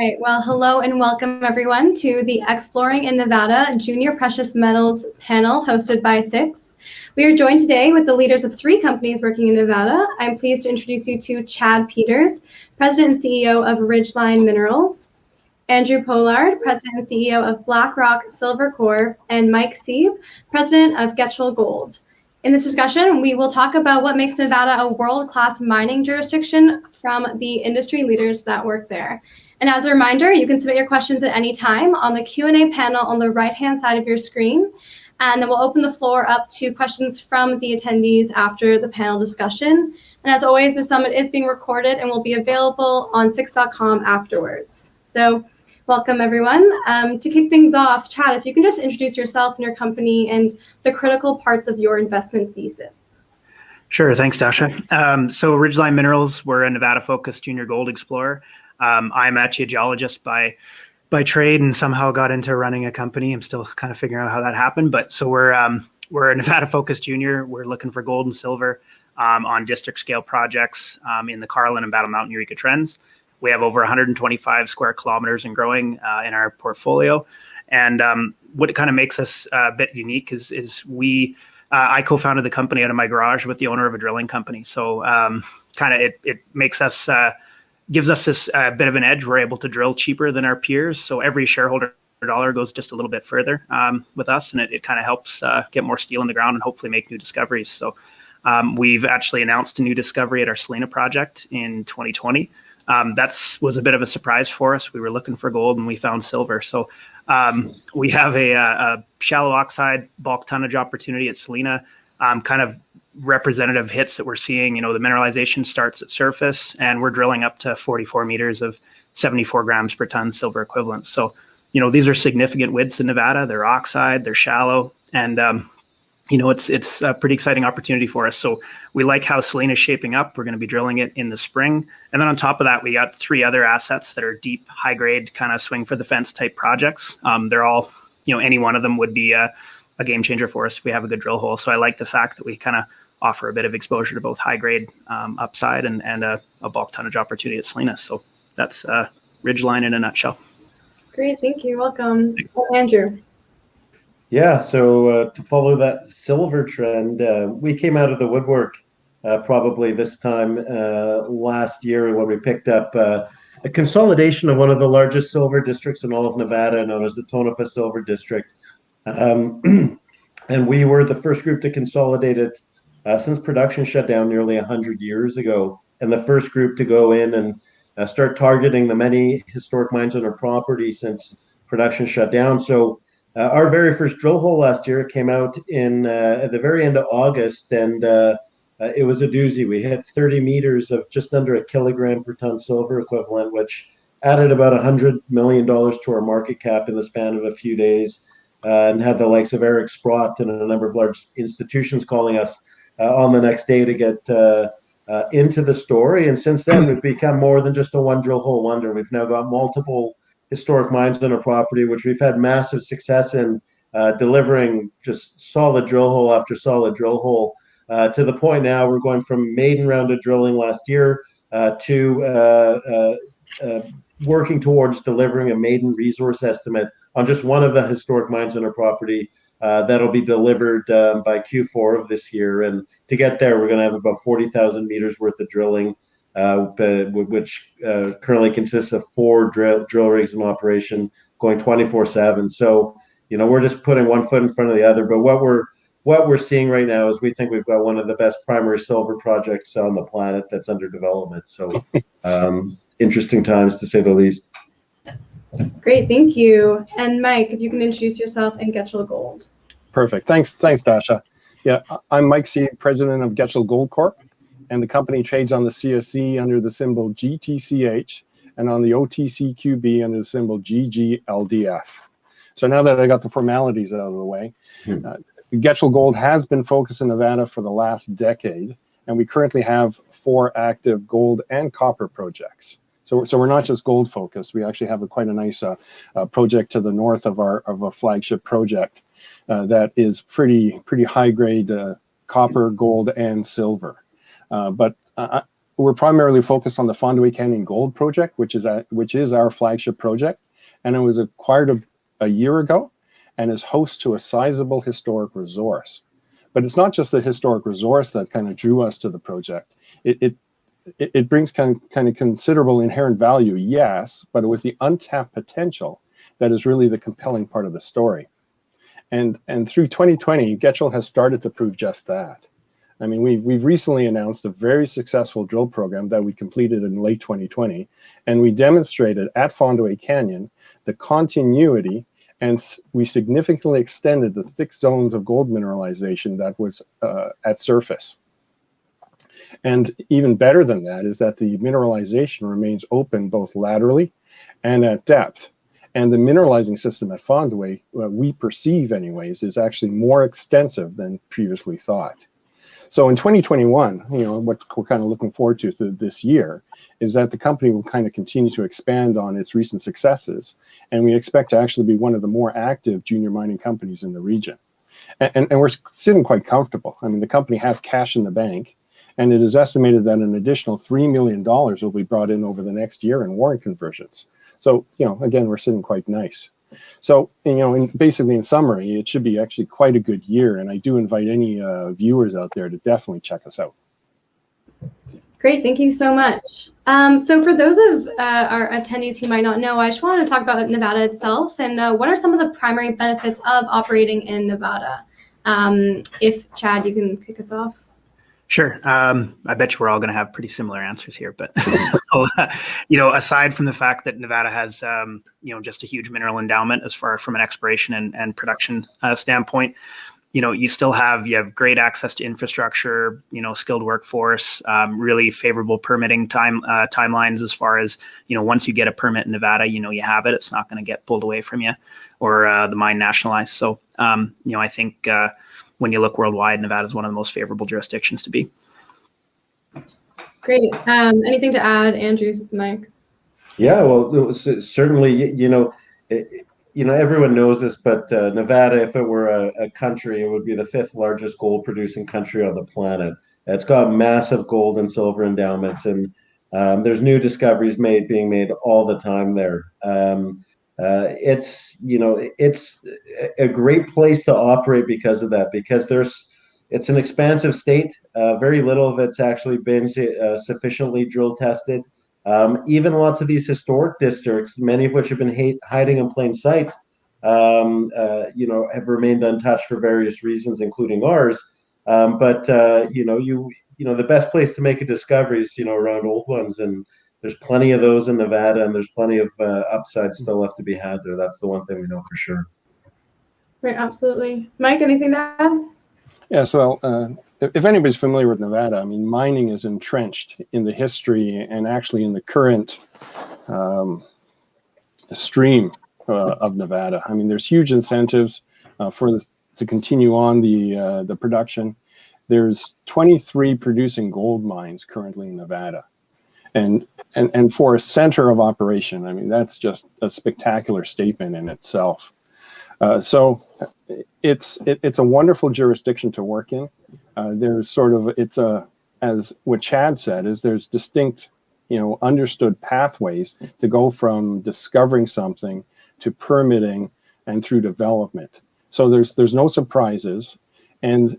right, well, hello and welcome everyone to the Exploring in Nevada Junior Precious Metals panel hosted by SIX. We are joined today with the leaders of 3 companies working in Nevada. I'm pleased to introduce you to Chad Peters, President and CEO of Ridgeline Minerals, Andrew Pollard, President and CEO of Blackrock Silver Corp, and Mike Sieb, President of Getchell Gold. In this discussion, we will talk about what makes Nevada a world-class mining jurisdiction from the industry leaders that work there. And as a reminder, you can submit your questions at any time on the Q&A panel on the right-hand side of your screen. And then we'll open the floor up to questions from the attendees after the panel discussion. And as always, the summit is being recorded and will be available on six.com afterwards. So welcome, everyone. To kick things off, Chad, if you can just introduce yourself and your company and the critical parts of your investment thesis. Sure, thanks, Dasha. So Ridgeline Minerals, we're a Nevada-focused junior gold explorer. I'm actually a geologist by trade and somehow got into running a company. I'm still kind of figuring out how that happened. But so we're a Nevada-focused junior. We're looking for gold and silver on district-scale projects in the Carlin and Battle Mountain Eureka Trends. We have over 125 square kilometers and growing in our portfolio. And what kind of makes us a bit unique is I co-founded the company out of my garage with the owner of a drilling company. So it makes us, gives us this bit of an edge. We're able to drill cheaper than our peers. So every shareholder dollar goes just a little bit further with us. And it kind of helps get more steel in the ground and hopefully make new discoveries. So we've actually announced a new discovery at our Salina project in 2020. That was a bit of a surprise for us. We were looking for gold and we found silver. So we have a shallow oxide bulk tonnage opportunity at Salina, kind of representative hits that we're seeing. You know, the mineralization starts at surface and we're drilling up to 44 meters of 74 grams per ton silver equivalent. So, you know, these are significant widths in Nevada. They're oxide, they're shallow, and you know, it's a pretty exciting opportunity for us. So we like how Salina is shaping up. We're going to be drilling it in the spring. And then on top of that, we got 3 other assets that are deep, high grade, kind of swing for the fence type projects. They're all, you know, any one of them would be a game changer for us if we have a good drill hole. So I like the fact that we kind of offer a bit of exposure to both high grade upside and a bulk tonnage opportunity at Salina. So that's Ridgeline in a nutshell. Great, thank you. Welcome. Andrew. Yeah, so to follow that silver trend, we came out of the woodwork probably this time last year when we picked up a consolidation of one of the largest silver districts in all of Nevada, known as the Tonopah Silver District. And we were the first group to consolidate it since production shut down nearly 100 years ago, and the first group to go in and start targeting the many historic mines on our property since production shut down. So our very first drill hole last year came out in at the very end of August, and it was a doozy. We hit 30 meters of just under a kilogram per ton silver equivalent, which added about $100 million to our market cap in the span of a few days, and had the likes of Eric Sprott and a number of large institutions calling us on the next day to get into the story. And since then, we've become more than just a one drill hole wonder. We've now got multiple historic mines on our property, which we've had massive success in delivering just solid drill hole after solid drill hole to the point now we're going from maiden round of drilling last year to working towards delivering a maiden resource estimate on just one of the historic mines on our property that'll be delivered by Q4 of this year. And to get there, we're going to have about 40,000 meters worth of drilling, which currently consists of 4 drill rigs in operation going 24/7. So, you know, we're just putting one foot in front of the other. But what we're seeing right now is we think we've got one of the best primary silver projects on the planet that's under development. So interesting times, to say the least. Great, thank you. And Mike, if you can introduce yourself and Getchell Gold. Perfect. Thanks, Dasha. Yeah, I'm Mike Sieb, president of Getchell Gold Corp, and the company trades on the CSE under the symbol GTCH and on the OTCQB under the symbol GGLDF. So now that I got the formalities out of the way, Getchell Gold has been focused in Nevada for the last decade, and we currently have 4 active gold and copper projects. So we're not just gold focused. We actually have quite a nice project to the north of our flagship project that is pretty high grade copper, gold, and silver. But we're primarily focused on the Fondaway Canyon Gold Project, which is our flagship project, and it was acquired a year ago, and is host to a sizable historic resource. But it's not just the historic resource that kind of drew us to the project. It brings kind of considerable inherent value, yes, but with the untapped potential that is really the compelling part of the story. And through 2020, Getchell has started to prove just that. I mean, we've recently announced a very successful drill program that we completed in late 2020, and we demonstrated at Fondaway Canyon the continuity, and we significantly extended the thick zones of gold mineralization that was at surface. And even better than that is that the mineralization remains open both laterally and at depth. And the mineralizing system at Fondaway, we perceive anyways, is actually more extensive than previously thought. So in 2021, what we're kind of looking forward to this year is that the company will kind of continue to expand on its recent successes, and we expect to actually be one of the more active junior mining companies in the region. And we're sitting quite comfortable. I mean, the company has cash in the bank, and it is estimated that an additional $3 million will be brought in over the next year in warrant conversions. So, again, we're sitting quite nice. So, basically in summary, it should be actually quite a good year. And I do invite any viewers out there to definitely check us out. Great, thank you so much. So for those of our attendees who might not know, I just wanted to talk about Nevada itself and what are some of the primary benefits of operating in Nevada? If Chad, you can kick us off. Sure. I bet you we're all going to have pretty similar answers here, but aside from the fact that Nevada has, just a huge mineral endowment as far from an exploration and production standpoint, you have great access to infrastructure, skilled workforce, really favorable permitting timelines as far as, once you get a permit in Nevada, you have it. It's not going to get pulled away from you or the mine nationalized. So, I think when you look worldwide, Nevada is one of the most favorable jurisdictions to be. Great. Anything to add, Andrew, Mike? Yeah, well, certainly, everyone knows this, but Nevada, if it were a country, it would be the 5th largest gold producing country on the planet. It's got massive gold and silver endowments, and there's new discoveries being made all the time there. It's a great place to operate because of that, because it's an expansive state. Very little of it's actually been sufficiently drill tested. Even lots of these historic districts, many of which have been hiding in plain sight, have remained untouched for various reasons, including ours. But the best place to make a discovery is around old ones, and there's plenty of those in Nevada, and there's plenty of upside still left to be had there. That's the one thing we know for sure. Right, absolutely. Mike, anything to add? Yeah, so if anybody's familiar with Nevada, I mean, mining is entrenched in the history and actually in the current stream of Nevada. I mean, there's huge incentives for this to continue on the production. There's 23 producing gold mines currently in Nevada. And for a center of operation, I mean, that's just a spectacular statement in itself. So it's a wonderful jurisdiction to work in. As what Chad said, is there's distinct, understood pathways to go from discovering something to permitting and through development. So there's no surprises, and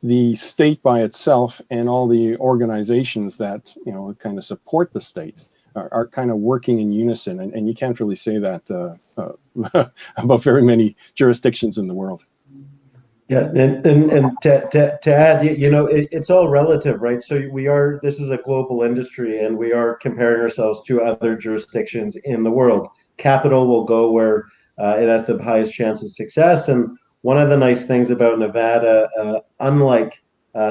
the state by itself and all the organizations that kind of support the state are kind of working in unison, and you can't really say that about very many jurisdictions in the world. Yeah, and to add, it's all relative, right? So this is a global industry, and we are comparing ourselves to other jurisdictions in the world. Capital will go where it has the highest chance of success, and one of the nice things about Nevada, unlike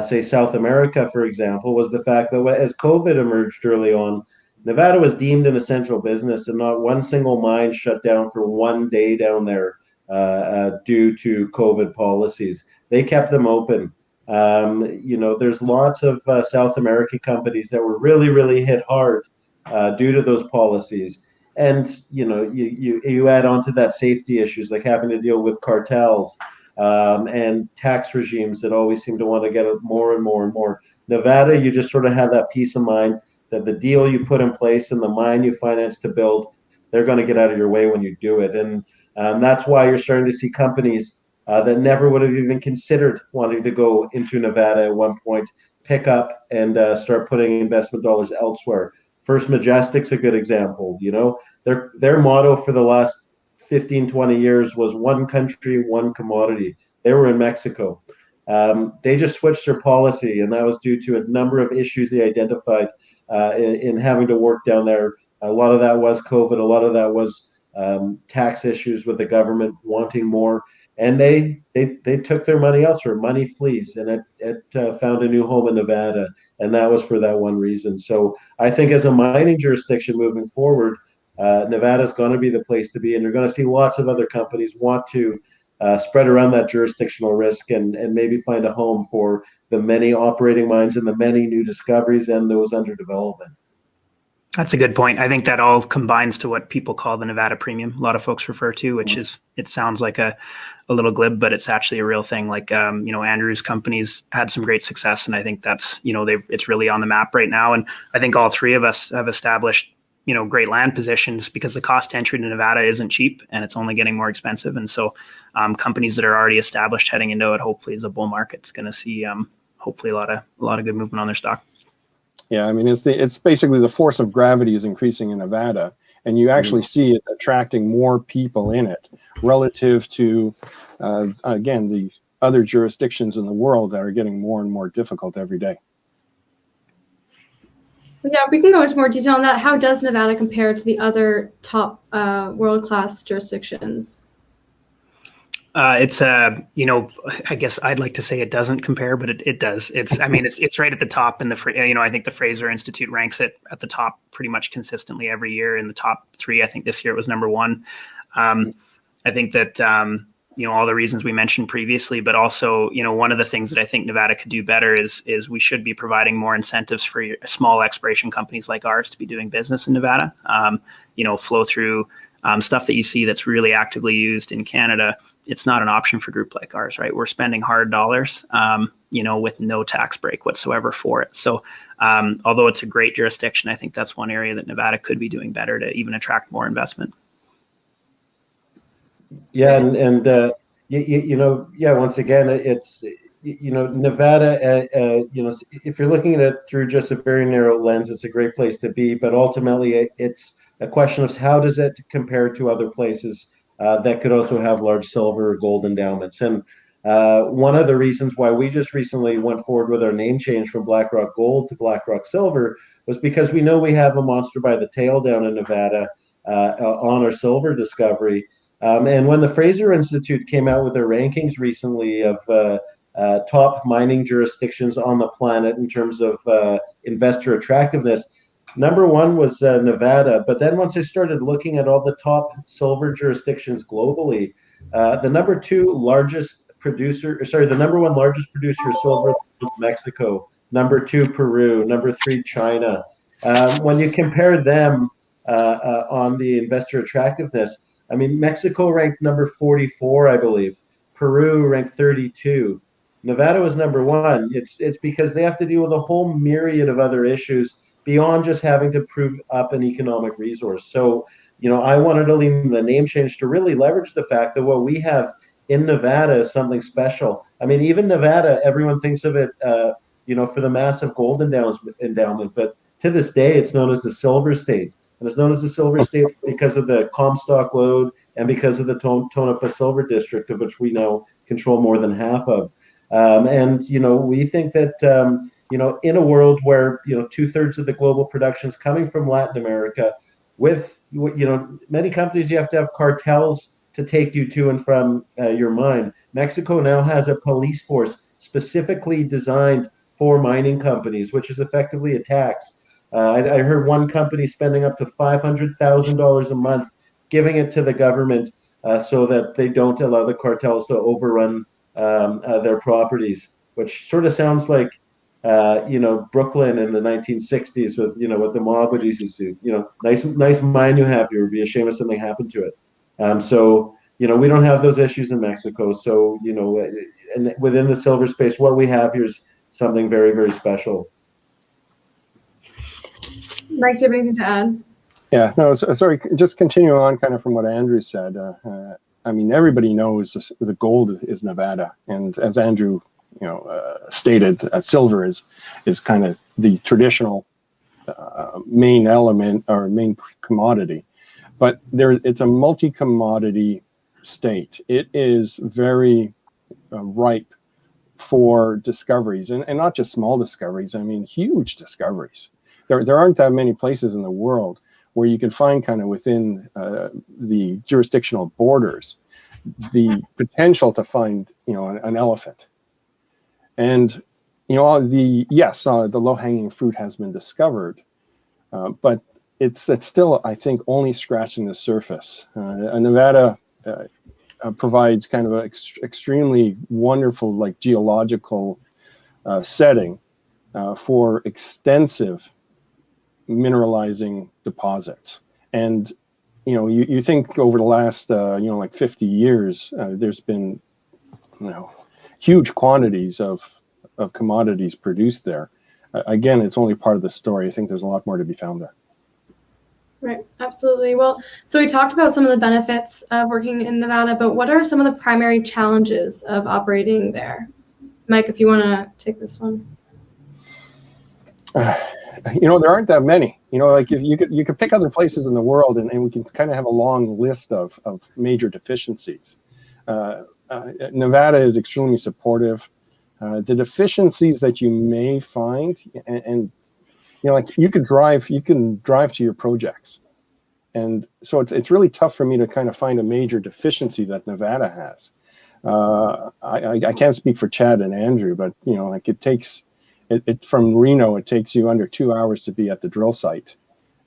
say South America, for example, was the fact that as COVID emerged early on, Nevada was deemed an essential business, and not one single mine shut down for one day down there due to COVID policies. They kept them open. There's lots of South American companies that were really, really hit hard due to those policies. And, you add on to that safety issues, like having to deal with cartels and tax regimes that always seem to want to get more and more and more. Nevada, you just sort of have that peace of mind that the deal you put in place and the mine you finance to build, they're going to get out of your way when you do it. And that's why you're starting to see companies that never would have even considered wanting to go into Nevada at one point pick up and start putting investment dollars elsewhere. First Majestic's a good example. You know, their motto for the last 15, 20 years was one country, one commodity. They were in Mexico. They just switched their policy, and that was due to a number of issues they identified in having to work down there. A lot of that was COVID. A lot of that was tax issues with the government wanting more, and they took their money elsewhere. Money flees, and it found a new home in Nevada, and that was for that one reason. So I think as a mining jurisdiction moving forward, Nevada's going to be the place to be, and you're going to see lots of other companies want to spread around that jurisdictional risk and maybe find a home for the many operating mines and the many new discoveries and those under development. That's a good point. I think that all combines to what people call the Nevada premium. A lot of folks refer to, which is, it sounds like a little glib, but it's actually a real thing. Like, Andrew's companies had some great success, and I think that's, it's really on the map right now. And I think all three of us have established, great land positions because the cost to entry to Nevada isn't cheap, and it's only getting more expensive. And so companies that are already established heading into it, hopefully as a bull market, is going to see hopefully a lot of good movement on their stock. Yeah, I mean, it's basically the force of gravity is increasing in Nevada, and you actually see it attracting more people in it relative to, again, the other jurisdictions in the world that are getting more and more difficult every day. Yeah, we can go into more detail on that. How does Nevada compare to the other top world-class jurisdictions? It's I guess I'd like to say it doesn't compare, but it does. It's right at the top in the, I think the Fraser Institute ranks it at the top pretty much consistently every year in the top 3. I think this year it was number 1. I think that, all the reasons we mentioned previously, but also, one of the things that I think Nevada could do better is we should be providing more incentives for small exploration companies like ours to be doing business in Nevada, flow through stuff that you see that's really actively used in Canada. It's not an option for a group like ours, right? We're spending hard dollars, with no tax break whatsoever for it. So although it's a great jurisdiction, I think that's one area that Nevada could be doing better to even attract more investment. Yeah, once again, it's, Nevada, if you're looking at it through just a very narrow lens, it's a great place to be, but ultimately it's a question of how does it compare to other places that could also have large silver or gold endowments. And one of the reasons why we just recently went forward with our name change from Blackrock Gold to Blackrock Silver was because we know we have a monster by the tail down in Nevada on our silver discovery. And when the Fraser Institute came out with their rankings recently of top mining jurisdictions on the planet in terms of investor attractiveness, number 1 was Nevada. But then once I started looking at all the top silver jurisdictions globally, the number 1 largest producer of silver was Mexico, number 2 Peru, number 3 China. When you compare them on the investor attractiveness, I mean, Mexico ranked number 44, I believe. Peru ranked 32. Nevada was number 1. It's because they have to deal with a whole myriad of other issues beyond just having to prove up an economic resource. So, I wanted to leave the name change to really leverage the fact that what we have in Nevada is something special. I mean, even Nevada, everyone thinks of it, for the massive gold endowment, but to this day, it's known as the Silver State. And it's known as the Silver State because of the Comstock lode and because of the Tonopah Silver District, of which we now control more than half of. We think that, in a world where, 2/3 of the global production is coming from Latin America, with, many companies, you have to have cartels to take you to and from your mine. Mexico now has a police force specifically designed for mining companies, which is effectively a tax. I heard one company spending up to $500,000 a month giving it to the government so that they don't allow the cartels to overrun their properties, which sort of sounds like, Brooklyn in the 1960s with, what the mob would used to do. Nice mine you have here. It would be a shame if something happened to it. So, we don't have those issues in Mexico. So, and within the silver space, what we have here is something very, very special. Mike, do you have anything to add? Yeah, no, sorry, just continue on kind of from what Andrew said. I mean, everybody knows the gold is Nevada. And as Andrew, stated, silver is kind of the traditional main element or main commodity. But it's a multi-commodity state. It is very ripe for discoveries, and not just small discoveries. I mean, huge discoveries. There aren't that many places in the world where you can find kind of within the jurisdictional borders the potential to find an elephant. And the low-hanging fruit has been discovered, but it's still, I think, only scratching the surface. Nevada provides kind of an extremely wonderful, like, geological setting for extensive mineralizing deposits. And you think over the last like 50 years, there's been huge quantities of commodities produced there. Again, it's only part of the story. I think there's a lot more to be found there. Right, absolutely. Well, so we talked about some of the benefits of working in Nevada, but what are some of the primary challenges of operating there? Mike, if you want to take this one. There aren't that many. Like, if you could pick other places in the world, and we can kind of have a long list of major deficiencies. Nevada is extremely supportive. The deficiencies that you may find, and like, you can drive to your projects, and so it's really tough for me to kind of find a major deficiency that Nevada has. I can't speak for Chad and Andrew, but like, it takes from Reno, it takes you under 2 hours to be at the drill site,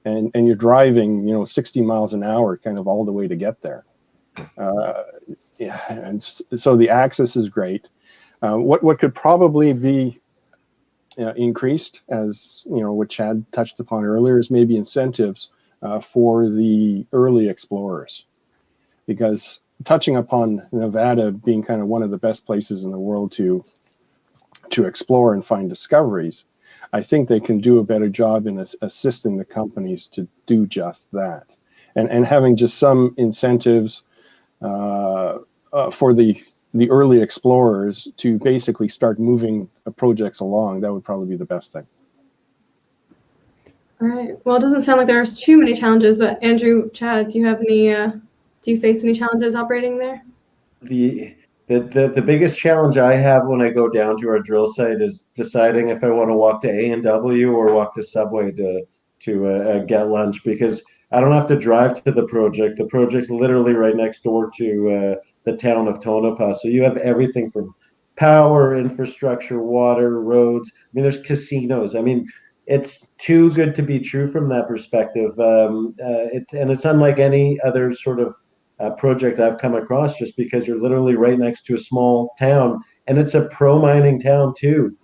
and you're driving 60 miles an hour kind of all the way to get there. And so the access is great. What could probably be increased, as what Chad touched upon earlier, is maybe incentives for the early explorers, because touching upon Nevada being kind of one of the best places in the world to explore and find discoveries, I think they can do a better job in assisting the companies to do just that, and having just some incentives for the early explorers to basically start moving projects along. That would probably be the best thing. All right. Well, it doesn't sound like there's too many challenges, but Andrew, Chad, do you have any? Do you face any challenges operating there? The biggest challenge I have when I go down to our drill site is deciding if I want to walk to A&W or walk to Subway to get lunch, because I don't have to drive to the project. The project's literally right next door to the town of Tonopah. So you have everything from power, infrastructure, water, roads. I mean, there's casinos. I mean, it's too good to be true from that perspective. It's unlike any other sort of project I've come across, just because you're literally right next to a small town, and it's a pro mining town too.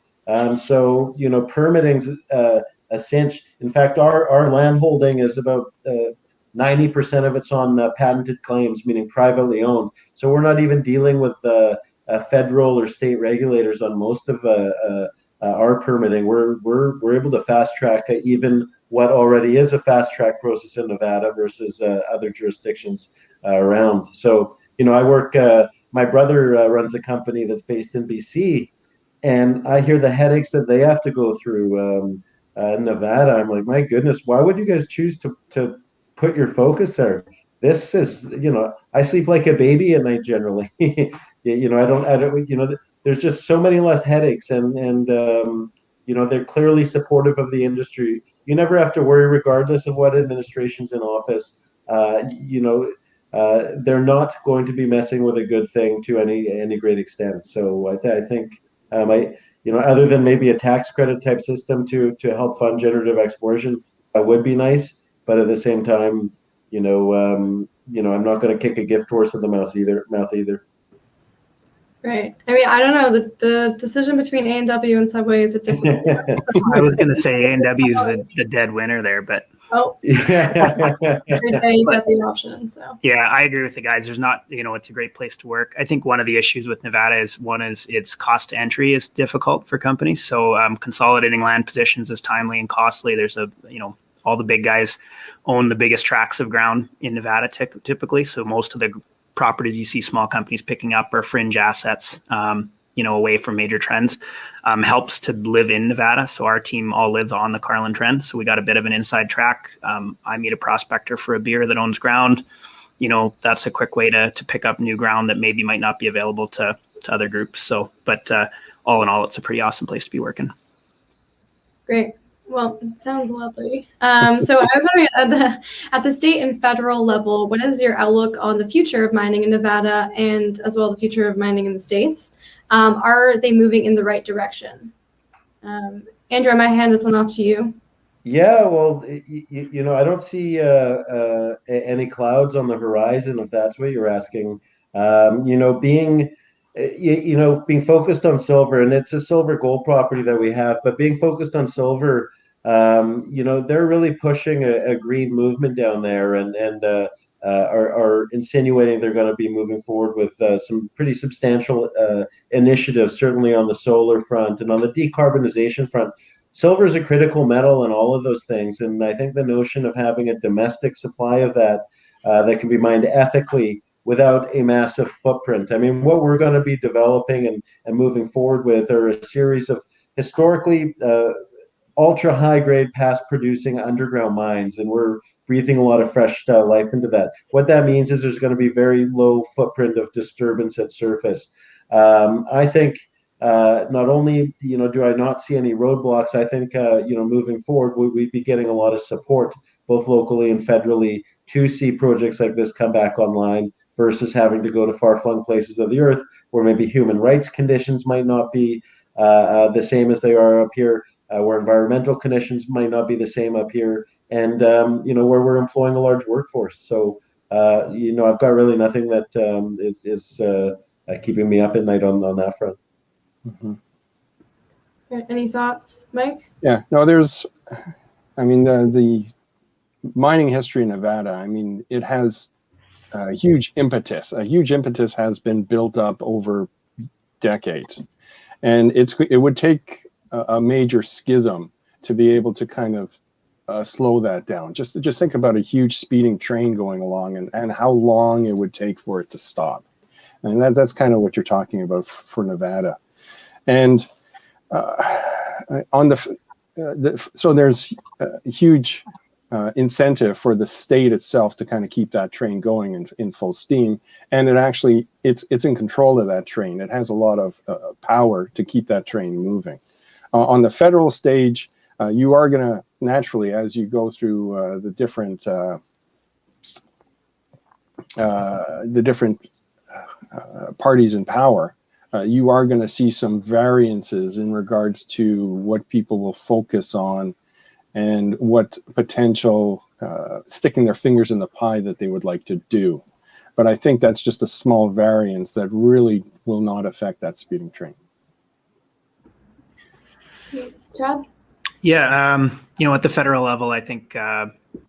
So permitting's a cinch. In fact, our land holding is about 90% of it's on patented claims, meaning privately owned. So we're not even dealing with federal or state regulators on most of our permitting. We're able to fast track even what already is a fast track process in Nevada versus other jurisdictions around. So I work. My brother runs a company that's based in BC, and I hear the headaches that they have to go through. Nevada, I'm like, my goodness, why would you guys choose to put your focus there? This is, I sleep like a baby at night generally. I don't, there's just so many less headaches, and they're clearly supportive of the industry. You never have to worry, regardless of what administration's in office. They're not going to be messing with a good thing to any great extent. So I think other than maybe a tax credit type system to help fund generative exploration, that would be nice. But at the same time, I'm not going to kick a gift horse in the mouth either. Right. I mean, I don't know. The decision between A&W and Subway is a difficult one. I was going to say A&W is the dead winner there, but Oh, every day you got the option. So yeah, I agree with the guys. There's not, it's a great place to work. I think one of the issues with Nevada is its cost to entry is difficult for companies. So consolidating land positions is timely and costly. There's all the big guys own the biggest tracts of ground in Nevada typically. So most of the properties you see small companies picking up are fringe assets, away from major trends. Helps to live in Nevada. So our team all lives on the Carlin Trend. So we got a bit of an inside track. I meet a prospector for a beer that owns ground. That's a quick way to pick up new ground that maybe might not be available to other groups. So, but all in all, it's a pretty awesome place to be working. great. Well, it sounds lovely. So I was wondering, at the state and federal level, what is your outlook on the future of mining in Nevada and as well the future of mining in the States? Are they moving in the right direction? Andrew, I might hand this one off to you. Yeah, well, I don't see any clouds on the horizon, if that's what you're asking. Being focused on silver, and it's a silver gold property that we have, but being focused on silver, they're really pushing a green movement down there, and are insinuating they're going to be moving forward with some pretty substantial initiatives, certainly on the solar front and on the decarbonization front. Silver is a critical metal in all of those things, and I think the notion of having a domestic supply of that that can be mined ethically without a massive footprint. I mean, what we're going to be developing and moving forward with are a series of historically ultra high grade past producing underground mines, and we're breathing a lot of fresh life into that. What that means is there's going to be very low footprint of disturbance at surface. I think not only do I not see any roadblocks, I think moving forward we'd be getting a lot of support both locally and federally to see projects like this come back online versus having to go to far-flung places of the earth where maybe human rights conditions might not be the same as they are up here, where environmental conditions might not be the same up here, and where we're employing a large workforce. So I've got really nothing that is keeping me up at night on that front. Mm-hmm. Any thoughts, Mike? Yeah, no, the mining history in Nevada, I mean, it has a huge impetus. A huge impetus has been built up over decades. And it would take a major schism to be able to kind of slow that down. Just think about a huge speeding train going along and how long it would take for it to stop. And that's kind of what you're talking about for Nevada. And so there's a huge incentive for the state itself to kind of keep that train going in full steam, and it's in control of that train. It has a lot of power to keep that train moving. On the federal stage, you are going to naturally, as you go through the different parties in power, you are going to see some variances in regards to what people will focus on and what potential sticking their fingers in the pie that they would like to do. But I think that's just a small variance that really will not affect that speeding train. Chad? Yeah, at the federal level, I think,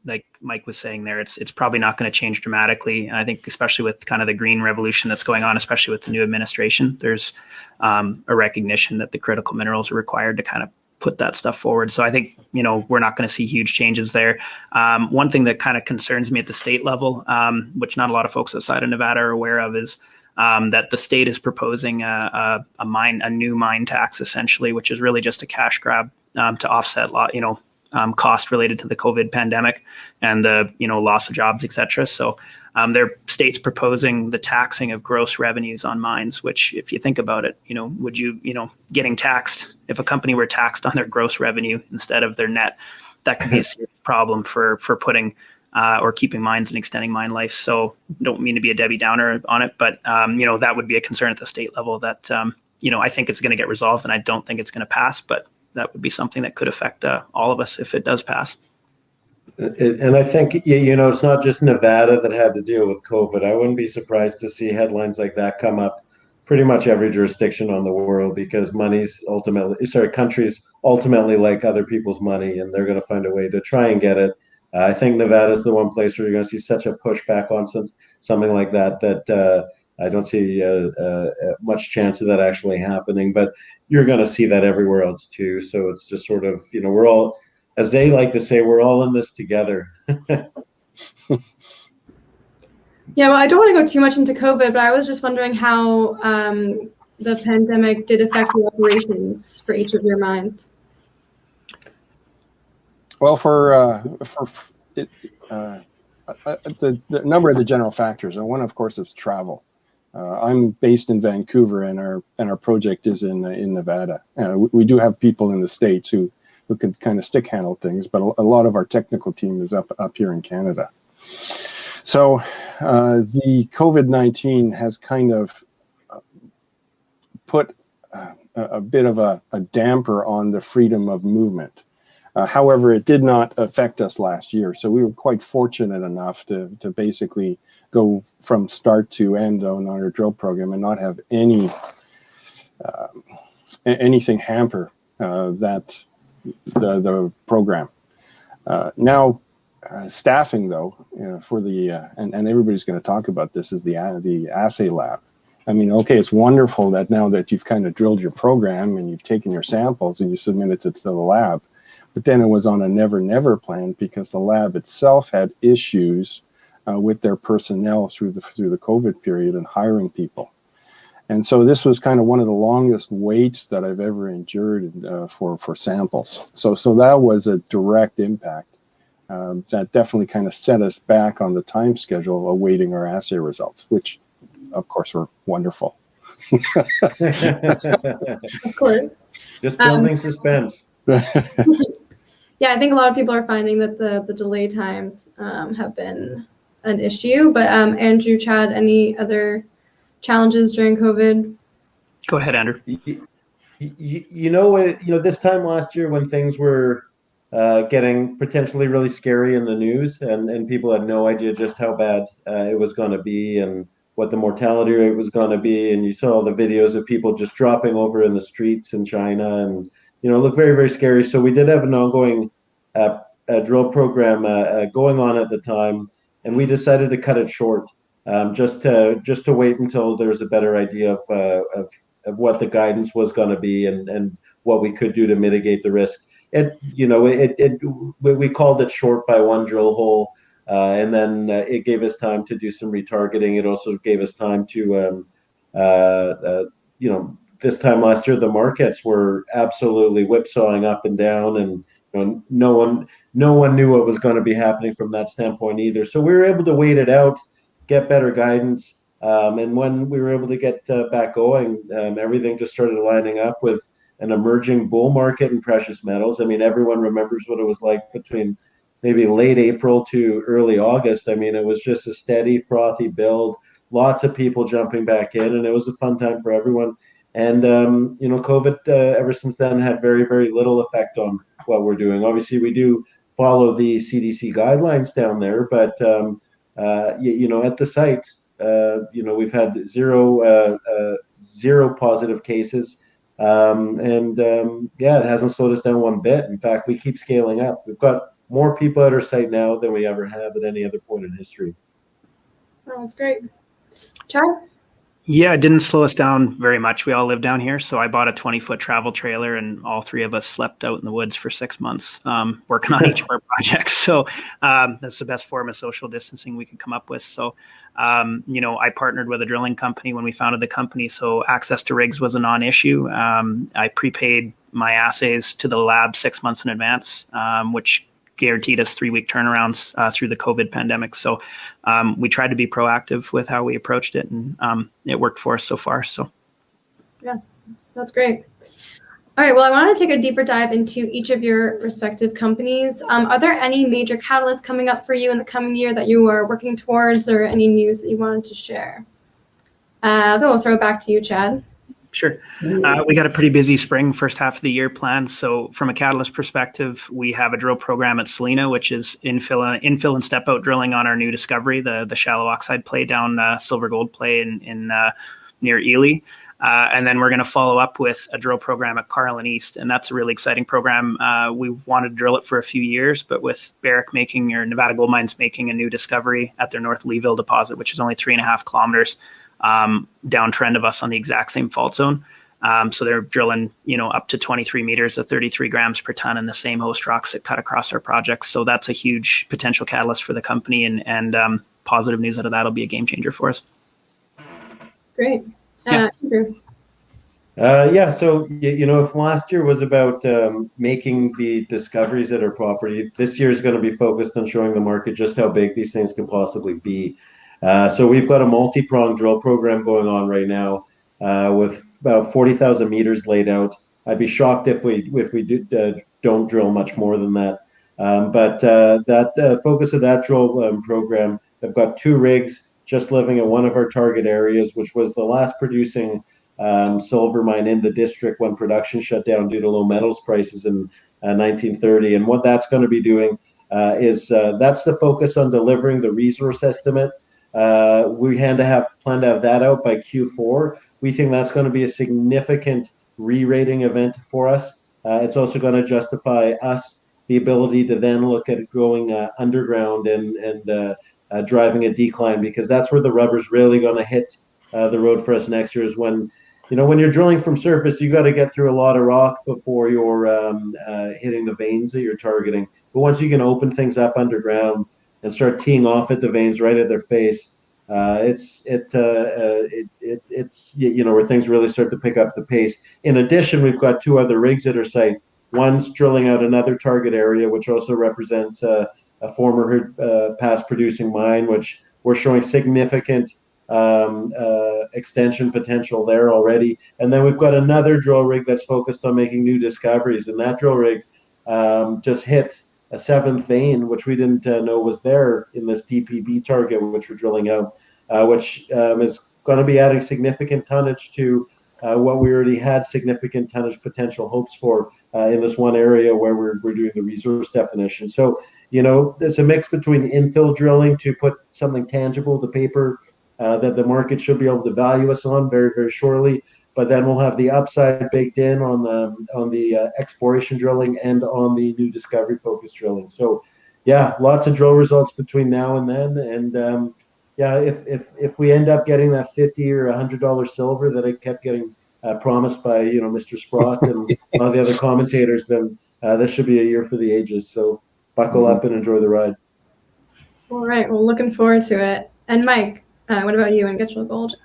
like Mike was saying there, it's probably not going to change dramatically. And I think especially with kind of the green revolution that's going on, especially with the new administration, there's a recognition that the critical minerals are required to kind of put that stuff forward. So I think, we're not going to see huge changes there. One thing that kind of concerns me at the state level, which not a lot of folks outside of Nevada are aware of, is that the state is proposing a new mine tax, essentially, which is really just a cash grab to offset cost related to the COVID pandemic and the loss of jobs, et cetera. So their state's proposing the taxing of gross revenues on mines, which, if you think about it, would you getting taxed, if a company were taxed on their gross revenue instead of their net, that could be a serious problem for putting or keeping mines and extending mine life. So don't mean to be a Debbie Downer on it, but that would be a concern at the state level that I think it's going to get resolved, and I don't think it's going to pass, but that would be something that could affect all of us if it does pass. And I think, it's not just Nevada that had to deal with COVID. I wouldn't be surprised to see headlines like that come up pretty much every jurisdiction on the world, because countries ultimately like other people's money, and they're going to find a way to try and get it. I think Nevada is the one place where you're going to see such a pushback on something like that I don't see much chance of that actually happening. But you're going to see that everywhere else too. So it's just sort of, we're all, as they like to say, we're all in this together. Yeah, well, I don't want to go too much into COVID, but I was just wondering how the pandemic did affect your operations for each of your mines. Well, the number of the general factors, and one, of course, is travel. I'm based in Vancouver, and our project is in Nevada. We do have people in the States who can kind of stick handle things, but a lot of our technical team is up here in Canada. So the COVID-19 has kind of put a bit of a damper on the freedom of movement. However, it did not affect us last year, so we were quite fortunate enough to basically go from start to end on our drill program and not have anything hamper the program. Now, staffing though, for the and everybody's going to talk about this, is the assay lab. I mean, okay, it's wonderful that now that you've kind of drilled your program and you've taken your samples and you submit it to the lab. But then it was on a never plan, because the lab itself had issues with their personnel through the COVID period and hiring people. And so this was kind of one of the longest waits that I've ever endured for samples. So that was a direct impact that definitely kind of set us back on the time schedule awaiting our assay results, which of course were wonderful. Of course. Just building suspense. Yeah, I think a lot of people are finding that the delay times have been an issue. But Andrew, Chad, any other challenges during COVID? Go ahead, Andrew. This time last year when things were getting potentially really scary in the news, and people had no idea just how bad it was going to be and what the mortality rate was going to be, and you saw all the videos of people just dropping over in the streets in China, and it looked very, very scary. So we did have an ongoing drill program going on at the time, and we decided to cut it short, just to wait until there was a better idea of what the guidance was going to be and what we could do to mitigate the risk. We called it short by one drill hole, and then it gave us time to do some retargeting. It also gave us time to, this time last year, the markets were absolutely whipsawing up and down, and no one knew what was going to be happening from that standpoint either. So we were able to wait it out, get better guidance, and when we were able to get back going, everything just started lining up with an emerging bull market in precious metals. I mean, everyone remembers what it was like between maybe late April to early August. I mean, it was just a steady, frothy build, lots of people jumping back in, and it was a fun time for everyone. And, COVID ever since then had very, very little effect on what we're doing. Obviously, we do follow the CDC guidelines down there, but, at the site, we've had zero positive cases. It hasn't slowed us down one bit. In fact, we keep scaling up. We've got more people at our site now than we ever have at any other point in history. Oh, that's great. Chad? Yeah, it didn't slow us down very much. We all live down here, so I bought a 20-foot travel trailer, and all three of us slept out in the woods for 6 months, working on each of our projects. So that's the best form of social distancing we could come up with. So, I partnered with a drilling company when we founded the company, so access to rigs was a non-issue. I prepaid my assays to the lab 6 months in advance, which guaranteed us 3-week turnarounds through the COVID pandemic. So we tried to be proactive with how we approached it, and it worked for us so far. So yeah, that's great. All right, well, I want to take a deeper dive into each of your respective companies. Are there any major catalysts coming up for you in the coming year that you are working towards, or any news that you wanted to share? We'll throw it back to you, Chad. Sure. We got a pretty busy spring, first half of the year planned. So from a catalyst perspective, we have a drill program at Salina, which is infill and step out drilling on our new discovery, the shallow oxide play down silver gold play in near Ely. And then we're going to follow up with a drill program at Carlin East. And that's a really exciting program. We've wanted to drill it for a few years, but with Barrick Nevada Gold Mines making a new discovery at their North Leeville deposit, which is only 3.5 kilometers downtrend of us on the exact same fault zone. So they're drilling, up to 23 meters at 33 grams per ton in the same host rocks that cut across our projects. So that's a huge potential catalyst for the company, and positive news out of that'll be a game changer for us. Great. Yeah. Andrew. So, if last year was about making the discoveries at our property, this year is going to be focused on showing the market just how big these things can possibly be. So we've got a multi-pronged drill program going on right now with about 40,000 meters laid out. I'd be shocked if we don't drill much more than that. But that focus of that drill program, I've got 2 rigs just living in one of our target areas, which was the last producing silver mine in the district when production shut down due to low metals prices in 1930. And what that's going to be doing is that's the focus on delivering the resource estimate. We plan to have that out by Q4. We think that's going to be a significant re-rating event for us. It's also going to justify us the ability to then look at going underground and driving a decline, because that's where the rubber's really going to hit the road for us next year. Is when you're drilling from surface, you got to get through a lot of rock before you're hitting the veins that you're targeting. But once you can open things up underground and start teeing off at the veins right at their face, it's where things really start to pick up the pace. In addition, we've got 2 other rigs at our site. One's drilling out another target area, which also represents a former past producing mine, which we're showing significant extension potential there already. And then we've got another drill rig that's focused on making new discoveries, and that drill rig just hit a 7th vein, which we didn't know was there in this DPB target, which we're drilling out, which is going to be adding significant tonnage to what we already had significant tonnage potential hopes for in this one area where we're doing the resource definition. So, there's a mix between infill drilling to put something tangible to paper that the market should be able to value us on very, very shortly. But then we'll have the upside baked in on the exploration drilling and on the new discovery focused drilling. So, lots of drill results between now and then. And if we end up getting that $50 or $100 silver that I kept getting promised by Mr. Sprott and one of the other commentators, then this should be a year for the ages. So buckle up and enjoy the ride. All right. Well, looking forward to it. And Mike, what about you and Getchell Gold?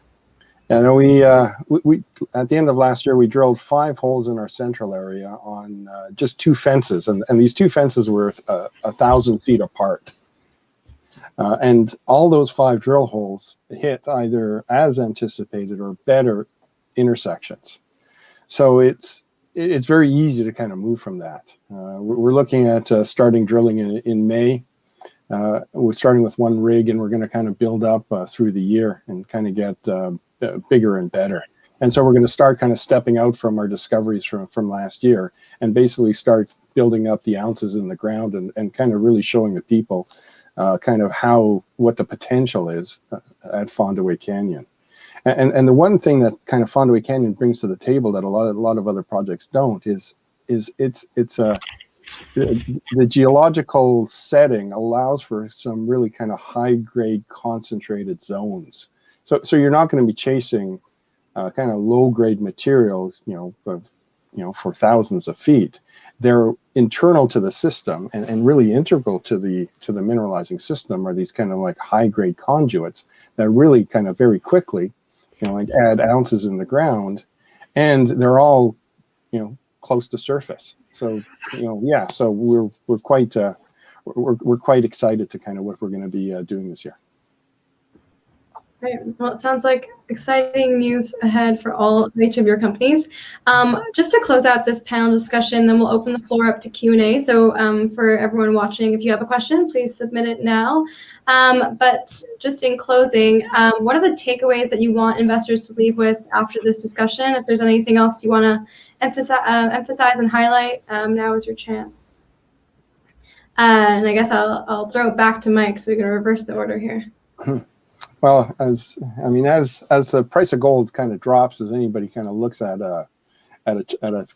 Yeah, no, we at the end of last year, we drilled 5 holes in our central area on just 2 fences, and these 2 fences were 1,000 feet apart. And all those 5 drill holes hit either as anticipated or better intersections. So it's very easy to kind of move from that. We're looking at starting drilling in May. We're starting with 1 rig, and we're going to kind of build up through the year and kind of get bigger and better. And so we're going to start kind of stepping out from our discoveries from last year and basically start building up the ounces in the ground and kind of really showing the people kind of what the potential is at Fondaway Canyon. And the one thing that kind of Fondaway Canyon brings to the table that a lot of other projects don't is the geological setting allows for some really kind of high grade concentrated zones. So you're not going to be chasing kind of low grade materials, for thousands of feet. They're internal to the system and really integral to the mineralizing system are these kind of like high grade conduits that really kind of very quickly, add ounces in the ground, and they're all, close to surface. So, so we're quite excited to kind of what we're going to be doing this year. Great. Well, it sounds like exciting news ahead for each of your companies. Just to close out this panel discussion, then we'll open the floor up to Q&A. So for everyone watching, if you have a question, please submit it now. But just in closing, what are the takeaways that you want investors to leave with after this discussion? If there's anything else you want to emphasize and highlight, now is your chance. And I guess I'll throw it back to Mike so we can reverse the order here. Well, as the price of gold kind of drops, as anybody kind of looks at a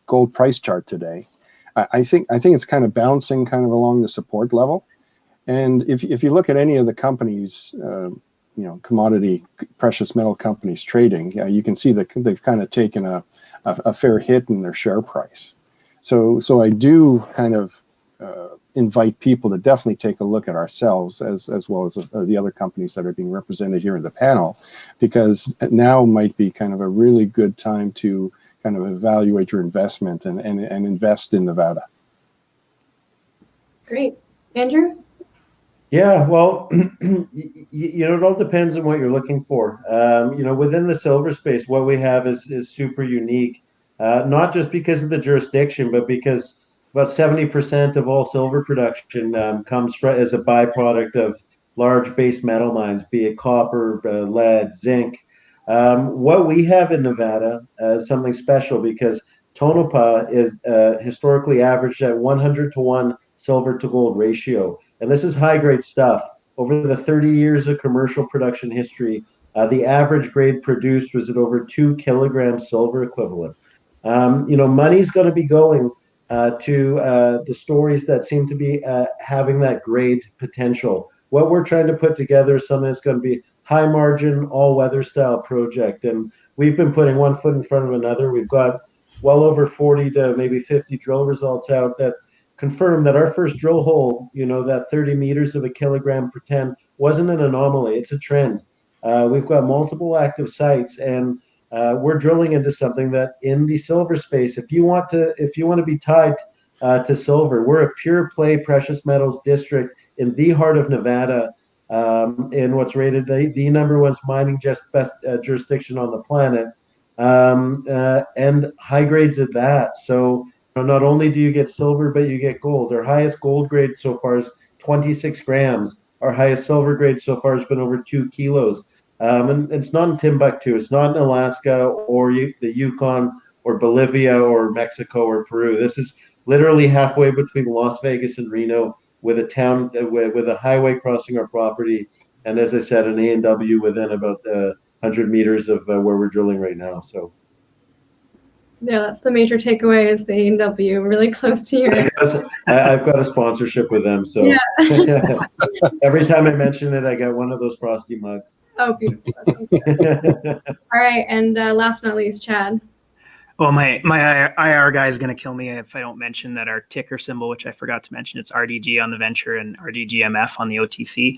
gold price chart today, I think it's kind of bouncing kind of along the support level. And if you look at any of the companies, commodity precious metal companies trading, you can see that they've kind of taken a fair hit in their share price. So I do kind of invite people to definitely take a look at ourselves as well as the other companies that are being represented here in the panel, because now might be kind of a really good time to kind of evaluate your investment and invest in Nevada. Great. Andrew? Yeah, well, it all depends on what you're looking for. Within the silver space, what we have is super unique, not just because of the jurisdiction, but because about 70% of all silver production comes as a byproduct of large base metal mines, be it copper, lead, zinc. What we have in Nevada is something special because Tonopah is historically averaged at 100-to-1 silver to gold ratio. And this is high grade stuff. Over the 30 years of commercial production history, the average grade produced was at over 2 kilograms silver equivalent. Money's going to be going to the stories that seem to be having that grade potential. What we're trying to put together is something that's going to be high margin, all weather style project. And we've been putting one foot in front of another. We've got well over 40 to maybe 50 drill results out that confirm that our first drill hole, that 30 meters of a kilogram per 10 wasn't an anomaly. It's a trend. We've got multiple active sites, and we're drilling into something that in the silver space, if you want to be tied to silver, we're a pure play precious metals district in the heart of Nevada, in what's rated the number one mining best jurisdiction on the planet, and high grades at that. So not only do you get silver, but you get gold. Our highest gold grade so far is 26 grams. Our highest silver grade so far has been over 2 kilos. And it's not in Timbuktu. It's not in Alaska or the Yukon or Bolivia or Mexico or Peru. This is literally halfway between Las Vegas and Reno, with a town with a highway crossing our property. And as I said, an A&W within about 100 meters of where we're drilling right now. So. Yeah, that's the major takeaway is the A&W, really close to your... I've got a sponsorship with them, so yeah. Every time I mention it, I get one of those frosty mugs. Oh, beautiful. All right, and last but not least, Chad. Well, my IR guy is going to kill me if I don't mention that our ticker symbol, which I forgot to mention, it's RDG on the venture and RDGMF on the OTC.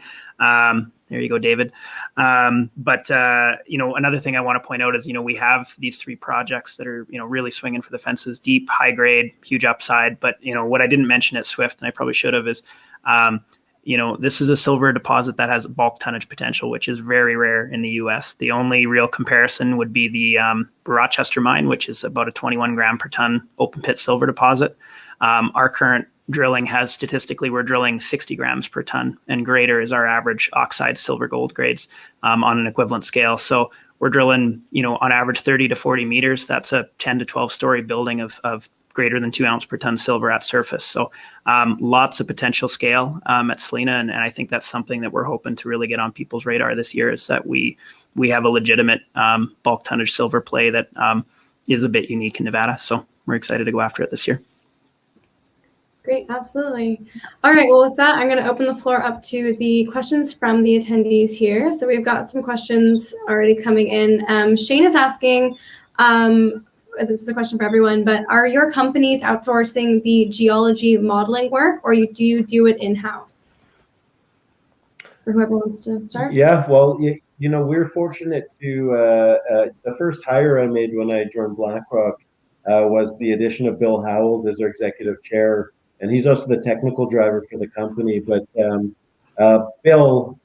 There you go, David. But another thing I want to point out is, we have these 3 projects that are, really swinging for the fences, deep, high grade, huge upside. But, what I didn't mention at Swift, and I probably should have, is, this is a silver deposit that has bulk tonnage potential, which is very rare in the U.S. The only real comparison would be the Rochester mine, which is about a 21 gram per ton open pit silver deposit. Our current drilling has statistically, we're drilling 60 grams per ton, and greater is our average oxide silver gold grades on an equivalent scale. So we're drilling, on average 30 to 40 meters. That's a 10 to 12 story building of greater than 2 ounce per ton silver at surface. So lots of potential scale at Salina. And I think that's something that we're hoping to really get on people's radar this year, is that we have a legitimate bulk tonnage silver play that is a bit unique in Nevada. So we're excited to go after it this year. Great, absolutely. All right, well, with that, I'm going to open the floor up to the questions from the attendees here. So we've got some questions already coming in. Shane is asking, this is a question for everyone, but are your companies outsourcing the geology modeling work, or do you do it in-house? For whoever wants to start. Yeah, well, we're fortunate to, the first hire I made when I joined Blackrock was the addition of Bill Howell as our executive chair. And he's also the technical driver for the company. But Bill,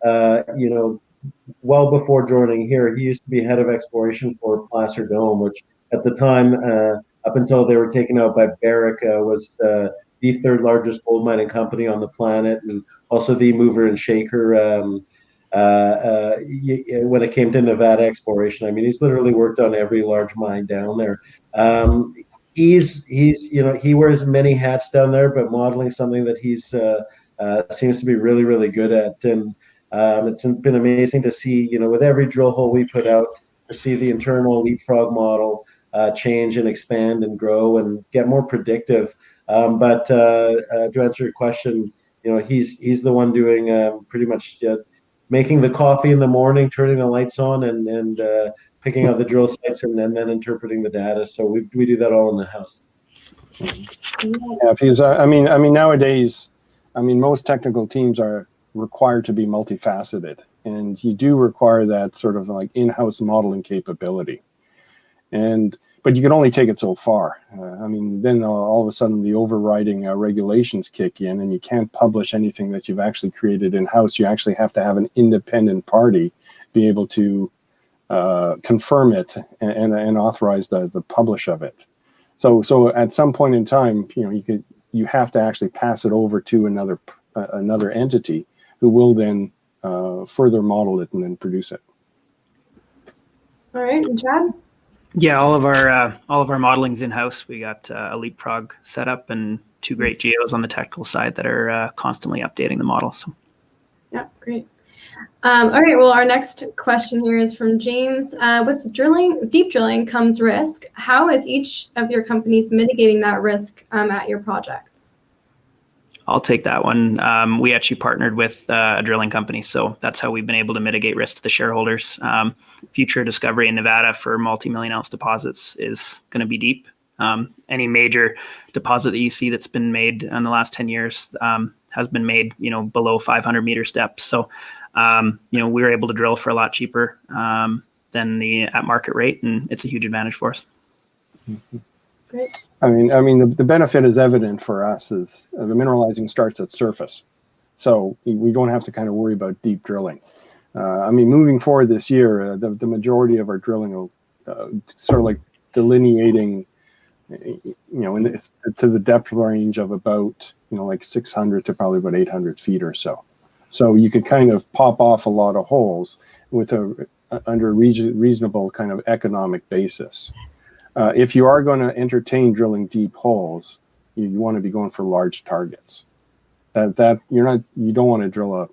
well before joining here, he used to be head of exploration for Placer Dome, which at the time, up until they were taken out by Barrick, was the 3rd largest gold mining company on the planet, and also the mover and shaker when it came to Nevada exploration. I mean, he's literally worked on every large mine down there. He wears many hats down there, but modeling something that he's seems to be really, really good at. And It's been amazing to see, with every drill hole we put out, to see the internal leapfrog model change and expand and grow and get more predictive. But to answer your question, he's the one doing pretty much making the coffee in the morning, turning the lights on, and picking out the drill sites, and then interpreting the data. So we do that all in the house. Yeah, because I mean nowadays, most technical teams are required to be multifaceted, and you do require that sort of like in-house modeling capability. But you can only take it so far. Then all of a sudden the overriding regulations kick in, and you can't publish anything that you've actually created in-house. You actually have to have an independent party be able to confirm it and authorize the publish of it. So at some point in time, you have to actually pass it over to another entity who will then further model it and then produce it. All right, and Chad? Yeah, all of our modeling's in house. We got a Leapfrog setup and 2 great geos on the technical side that are constantly updating the model. So, yeah, great. All right. Well, our next question here is from James. With deep drilling comes risk. How is each of your companies mitigating that risk at your projects? I'll take that one. We actually partnered with a drilling company, so that's how we've been able to mitigate risk to the shareholders. Future discovery in Nevada for multi-million ounce deposits is going to be deep. Any major deposit that you see that's been made in the last 10 years has been made, below 500 meter steps. So, we were able to drill for a lot cheaper than the at market rate, and it's a huge advantage for us. Mm-hmm. Great. The benefit is evident for us is the mineralizing starts at surface. So we don't have to kind of worry about deep drilling. Moving forward this year, the majority of our drilling will sort of like delineating, to the depth range of about, like 600 to probably about 800 feet or so. So you could kind of pop off a lot of holes with under a reasonable kind of economic basis. If you are going to entertain drilling deep holes, you want to be going for large targets. You don't want to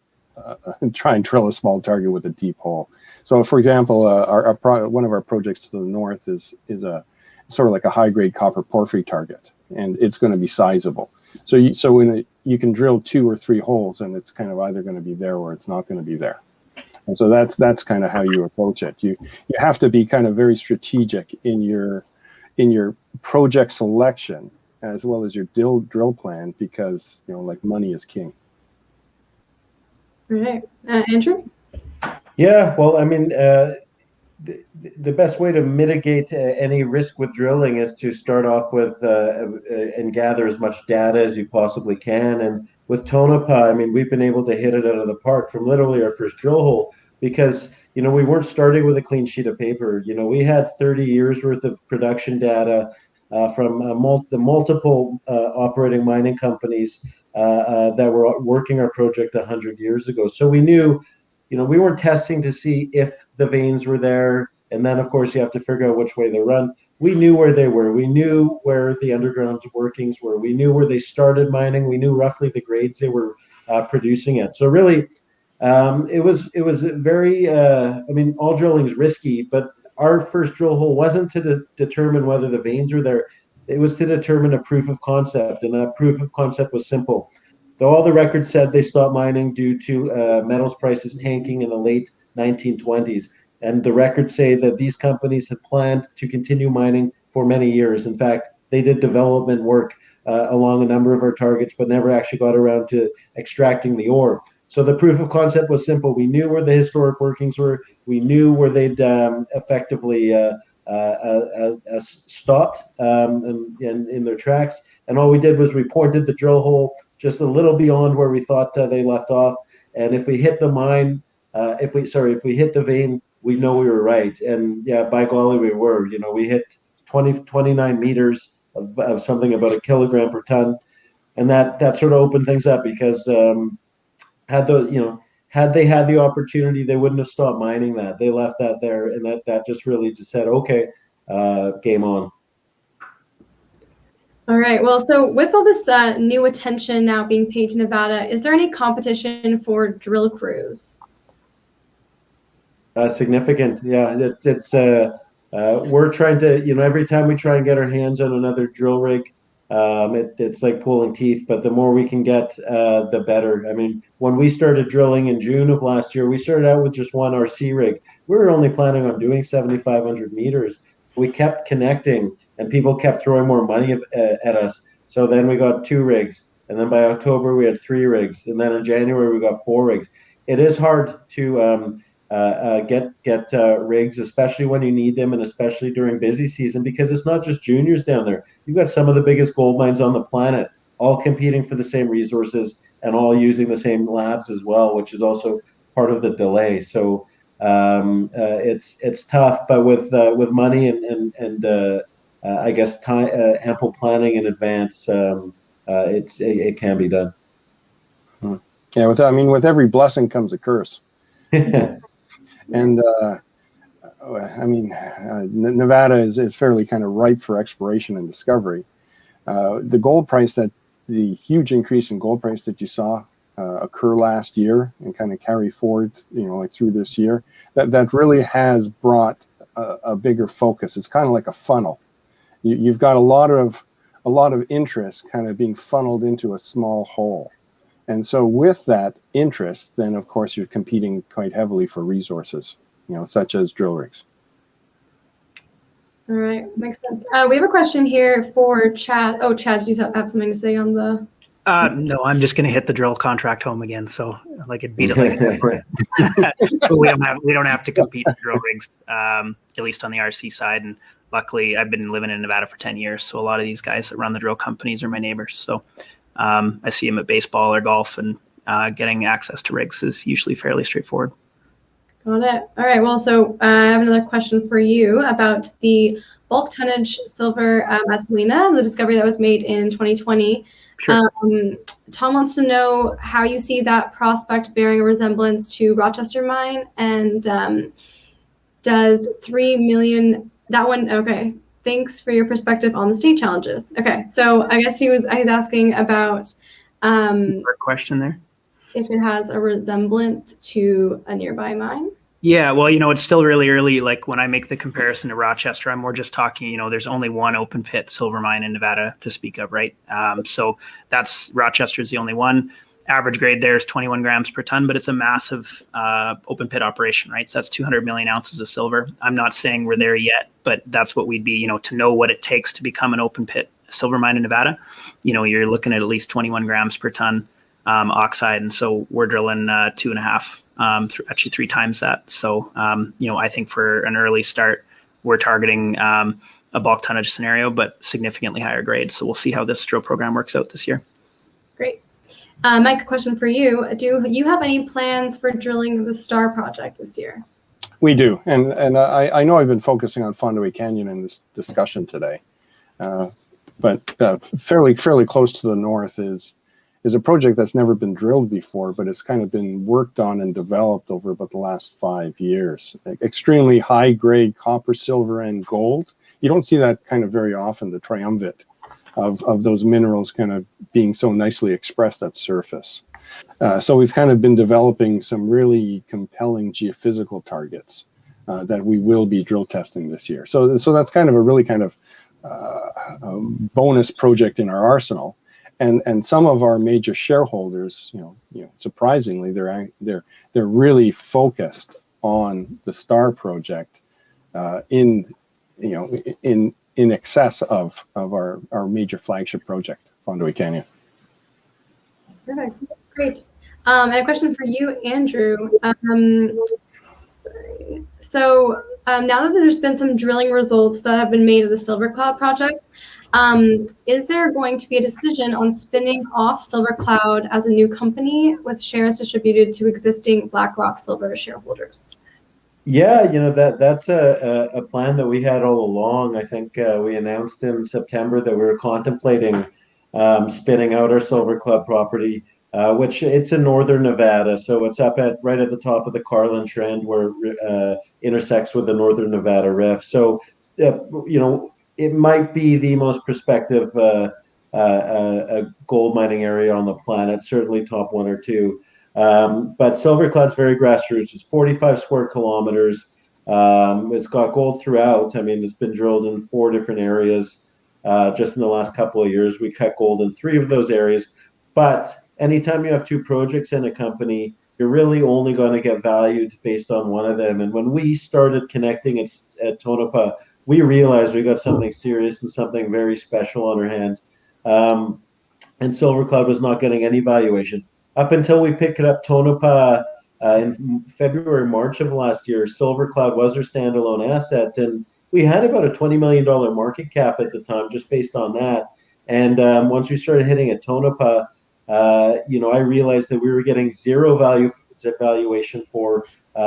try and drill a small target with a deep hole. So, for example, one of our projects to the north is a sort of like a high grade copper porphyry target, and it's going to be sizable. So you can drill 2 or 3 holes, and it's kind of either going to be there or it's not going to be there. And so that's kind of how you approach it. You have to be kind of very strategic in your project selection as well as your drill plan, because money is king. All right, Andrew? Yeah, well, the best way to mitigate any risk with drilling is to start off with and gather as much data as you possibly can. And with Tonopah, we've been able to hit it out of the park from literally our first drill hole, because we weren't starting with a clean sheet of paper. We had 30 years worth of production data from the multiple operating mining companies that were working our project 100 years ago. So we knew, we weren't testing to see if the veins were there, and then of course you have to figure out which way they run. We knew where they were. We knew where the underground workings were. We knew where they started mining. We knew roughly the grades they were producing at. So really, it was very. All drilling is risky, but our first drill hole wasn't to determine whether the veins were there. It was to determine a proof of concept, and that proof of concept was simple. Though all the records said they stopped mining due to metals prices tanking in the late 1920s. And the records say that these companies had planned to continue mining for many years. In fact, they did development work along a number of our targets, but never actually got around to extracting the ore. So the proof of concept was simple. We knew where the historic workings were. We knew where they'd effectively stopped in their tracks. And all we did was we pointed the drill hole just a little beyond where we thought they left off. And if we hit the mine, if we hit the vein, we know we were right. And yeah, by golly, we were. We hit 29 meters of something about 1 kilogram per ton, and that sort of opened things up, because had they had the opportunity, they wouldn't have stopped mining that. They left that there, and that just really just said, okay, game on. All right. Well, so with all this new attention now being paid to Nevada, is there any competition for drill crews? Significant, yeah. We're trying to, every time we try and get our hands on another drill rig, it's like pulling teeth. But the more we can get, the better. I mean, when we started drilling in June of last year, we started out with just one RC rig. We were only planning on doing 7,500 meters. We kept connecting, and people kept throwing more money at us. So then we got 2 rigs, and then by October we had 3 rigs, and then in January we got 4 rigs. It is hard to get rigs, especially when you need them, and especially during busy season, because it's not just juniors down there. You've got some of the biggest gold mines on the planet, all competing for the same resources and all using the same labs as well, which is also part of the delay. So it's tough, but with money and I guess time, ample planning in advance, it can be done. Yeah, with every blessing comes a curse. And Nevada is fairly kind of ripe for exploration and discovery. The huge increase in gold price that you saw occur last year and kind of carry forward, like through this year, that really has brought a bigger focus. It's kind of like a funnel. You've got a lot of interest kind of being funneled into a small hole. And so with that interest, then of course you're competing quite heavily for resources, such as drill rigs. All right, makes sense. We have a question here for Chad. Oh, Chad, do you have something to say on the? No, I'm just going to hit the drill contract home again. So like it beat it like we don't have to compete for drill rigs, at least on the RC side. And luckily, I've been living in Nevada for 10 years, so a lot of these guys that run the drill companies are my neighbors. So I see them at baseball or golf, and getting access to rigs is usually fairly straightforward. Got it. All right. Well, so I have another question for you about the bulk tonnage silver at Salina, the discovery that was made in 2020. Sure. Tom wants to know how you see that prospect bearing a resemblance to Rochester mine, and does 3 million, that one, okay. Thanks for your perspective on the state challenges. Okay, so I guess he's asking about question there. If it has a resemblance to a nearby mine. Yeah, well, it's still really early. Like when I make the comparison to Rochester, I'm more just talking, there's only one open pit silver mine in Nevada to speak of, right? So Rochester's the only one. Average grade there is 21 grams per ton, but it's a massive open pit operation, right? So that's 200 million ounces of silver. I'm not saying we're there yet, but that's what we'd be, to know what it takes to become an open pit silver mine in Nevada. You're looking at least 21 grams per ton oxide. And so we're drilling 2.5, actually 3 times that. So, I think for an early start, we're targeting a bulk tonnage scenario, but significantly higher grade. So we'll see how this drill program works out this year. Great. Mike, a question for you. Do you have any plans for drilling the Star project this year? We do. And I know I've been focusing on Fondaway Canyon in this discussion today. But fairly close to the north is a project that's never been drilled before, but it's kind of been worked on and developed over about the last 5 years. Extremely high grade copper, silver, and gold. You don't see that kind of very often, the triumvirate of those minerals kind of being so nicely expressed at surface. So we've kind of been developing some really compelling geophysical targets that we will be drill testing this year. So that's kind of a really kind of bonus project in our arsenal. And some of our major shareholders, surprisingly, they're really focused on the Star project in excess of our major flagship project, Fondaway Canyon. Perfect. Great. And a question for you, Andrew. Sorry. So now that there's been some drilling results that have been made of the Silver Cloud project, is there going to be a decision on spinning off Silver Cloud as a new company with shares distributed to existing Blackrock Silver shareholders? Yeah, that's a plan that we had all along. I think we announced in September that we were contemplating spinning out our Silver Cloud property, which it's in northern Nevada. So it's up right at the top of the Carlin Trend where it intersects with the northern Nevada Rift. So, it might be the most prospective gold mining area on the planet, certainly top 1 or 2. But Silver Cloud's very grassroots. It's 45 square kilometers. It's got gold throughout. I mean, it's been drilled in 4 different areas. Just in the last couple of years, we cut gold in 3 of those areas. But anytime you have 2 projects in a company, you're really only going to get valued based on one of them. And when we started connecting at Tonopah, we realized we got something serious and something very special on our hands. And Silver Cloud was not getting any valuation. Up until we picked up Tonopah in February, March of last year, Silver Cloud was our standalone asset. And we had about a $20 million market cap at the time, just based on that. And once we started hitting at Tonopah, I realized that we were getting zero valuation for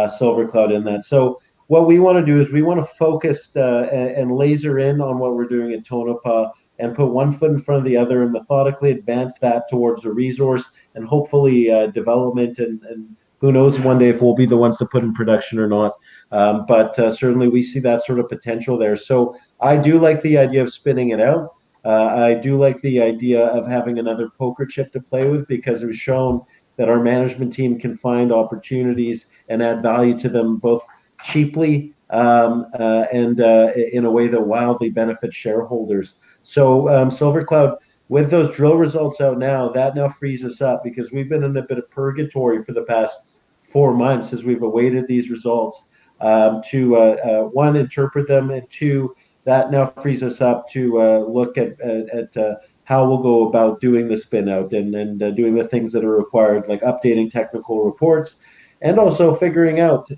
Silver Cloud in that. So what we want to do is we want to focus and laser in on what we're doing at Tonopah and put one foot in front of the other and methodically advance that towards a resource and hopefully development. And who knows one day if we'll be the ones to put in production or not. But certainly we see that sort of potential there. So I do like the idea of spinning it out. I do like the idea of having another poker chip to play with because it was shown that our management team can find opportunities and add value to them both cheaply and in a way that wildly benefits shareholders. So Silver Cloud, with those drill results out now, that now frees us up because we've been in a bit of purgatory for the past 4 months as we've awaited these results to one, interpret them, and 2, that now frees us up to look at how we'll go about doing the spin out and doing the things that are required, like updating technical reports, and also figuring out,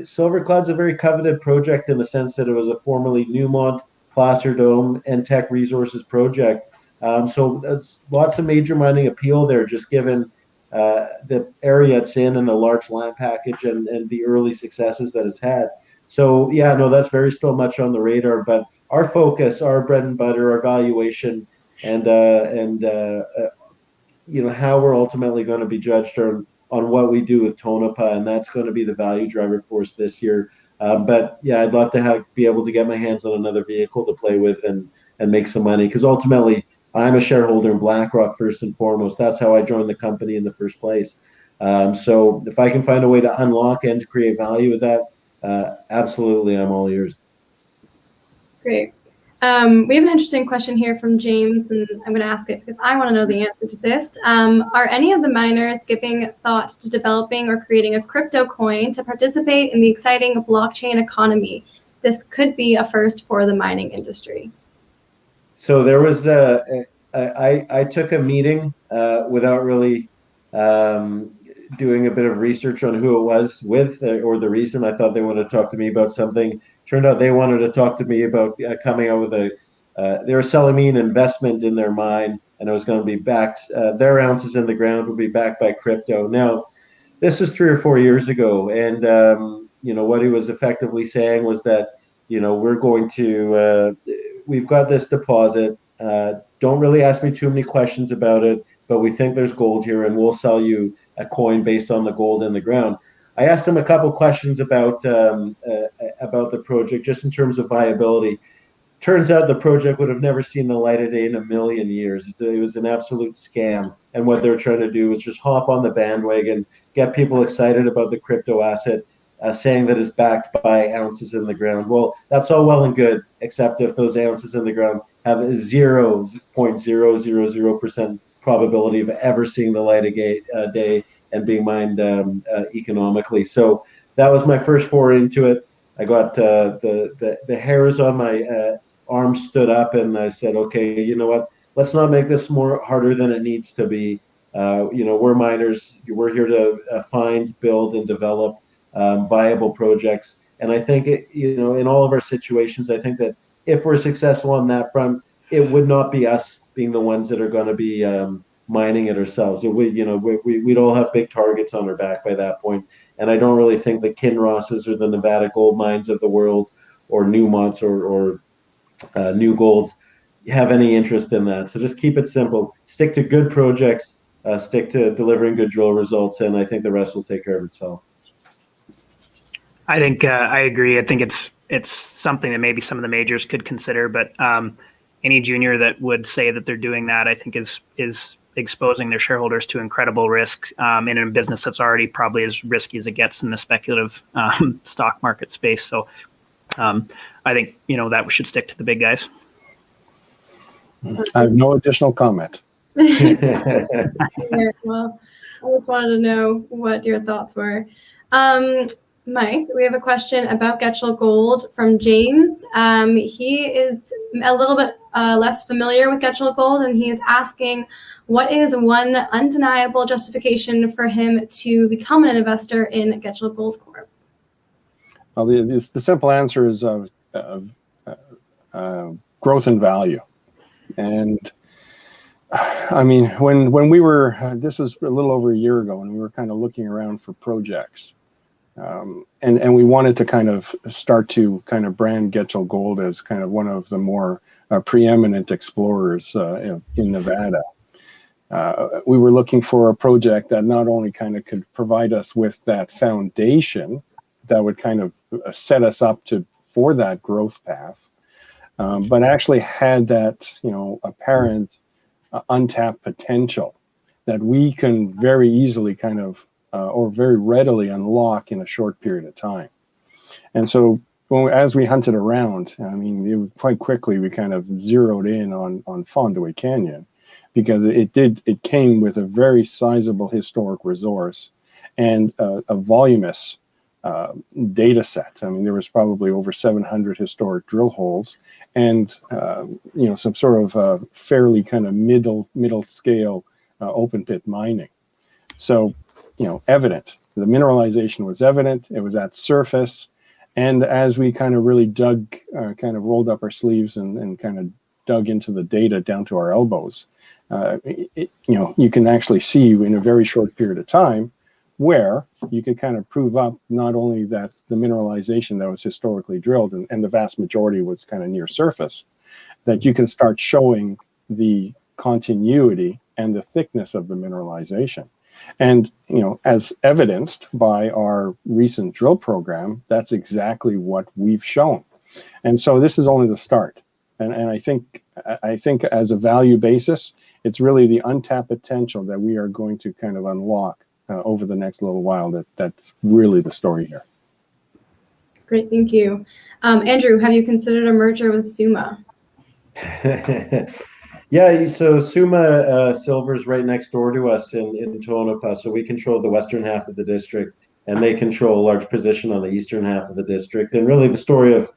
Silver Cloud's a very coveted project in the sense that it was a formerly Newmont, Placer Dome, and Teck Resources project. So there's lots of major mining appeal there, just given the area it's in and the large land package and the early successes that it's had. So yeah, no, that's very still much on the radar, but our focus, our bread and butter, our valuation, and how we're ultimately going to be judged on what we do with Tonopah, and that's going to be the value driver for us this year. But yeah, I'd love to be able to get my hands on another vehicle to play with and make some money, because ultimately I'm a shareholder in Blackrock first and foremost. That's how I joined the company in the first place. So if I can find a way to unlock and to create value with that, absolutely, I'm all ears. Great. We have an interesting question here from James, and I'm going to ask it because I want to know the answer to this. Are any of the miners giving thought to developing or creating a crypto coin to participate in the exciting blockchain economy? This could be a first for the mining industry. So there was I took a meeting without really doing a bit of research on who it was with or the reason. I thought they wanted to talk to me about something. Turned out they wanted to talk to me about coming out with they were selling me an investment in their mine, and it was going to be backed. Their ounces in the ground would be backed by crypto. Now, this was 3 or 4 years ago, and what he was effectively saying was that we're going to we've got this deposit. Don't really ask me too many questions about it, but we think there's gold here, and we'll sell you a coin based on the gold in the ground. I asked him a couple questions about the project, just in terms of viability. Turns out the project would have never seen the light of day in a million years. It was an absolute scam, and what they're trying to do was just hop on the bandwagon, get people excited about the crypto asset, saying that it's backed by ounces in the ground. Well, that's all well and good, except if those ounces in the ground have a 0.000% probability of ever seeing the light of day and being mined economically. So that was my first foray into it. I got the hairs on my arms stood up, and I said, okay, you know what? Let's not make this more harder than it needs to be. We're miners. We're here to find, build, and develop viable projects. And I think in all of our situations, I think that if we're successful on that front, it would not be us being the ones that are going to be mining it ourselves. We'd all have big targets on our back by that point. And I don't really think the Kinrosses or the Nevada Gold Mines of the world, or Newmonts or New Golds have any interest in that. So just keep it simple. Stick to good projects. Stick to delivering good drill results, and I think the rest will take care of itself. I think I agree. I think it's something that maybe some of the majors could consider, but any junior that would say that they're doing that, I think is exposing their shareholders to incredible risk in a business that's already probably as risky as it gets in the speculative stock market space. So I think, that we should stick to the big guys. I have no additional comment. Well, I just wanted to know what your thoughts were. Mike, we have a question about Getchell Gold from James. He is a little bit less familiar with Getchell Gold, and he is asking, what is one undeniable justification for him to become an investor in Getchell Gold Corp? Well, the simple answer is growth and value. And I mean, when we were, this was a little over a year ago, and we were kind of looking around for projects. And we wanted to kind of start to kind of brand Getchell Gold as kind of one of the more preeminent explorers in Nevada. We were looking for a project that not only kind of could provide us with that foundation that would kind of set us up for that growth path, but actually had that, apparent untapped potential that we can very easily kind of or very readily unlock in a short period of time. And so as we hunted around, I mean, quite quickly we kind of zeroed in on Fondaway Canyon, because it came with a very sizable historic resource and a voluminous data set. I mean, there was probably over 700 historic drill holes, and some sort of fairly kind of middle scale open pit mining. So, evident. The mineralization was evident. It was at surface. And as we kind of really rolled up our sleeves and kind of dug into the data down to our elbows, you can actually see in a very short period of time where you could kind of prove up not only that the mineralization that was historically drilled, and the vast majority was kind of near surface, that you can start showing the continuity and the thickness of the mineralization. And, as evidenced by our recent drill program, that's exactly what we've shown. And so this is only the start. And I think as a value basis, it's really the untapped potential that we are going to kind of unlock over the next little while. That's really the story here. Great, thank you. Andrew, have you considered a merger with Summa? Yeah, so Summa Silver is right next door to us in Tonopah, so we control the western half of the district, and they control a large position on the eastern half of the district. And really, the story of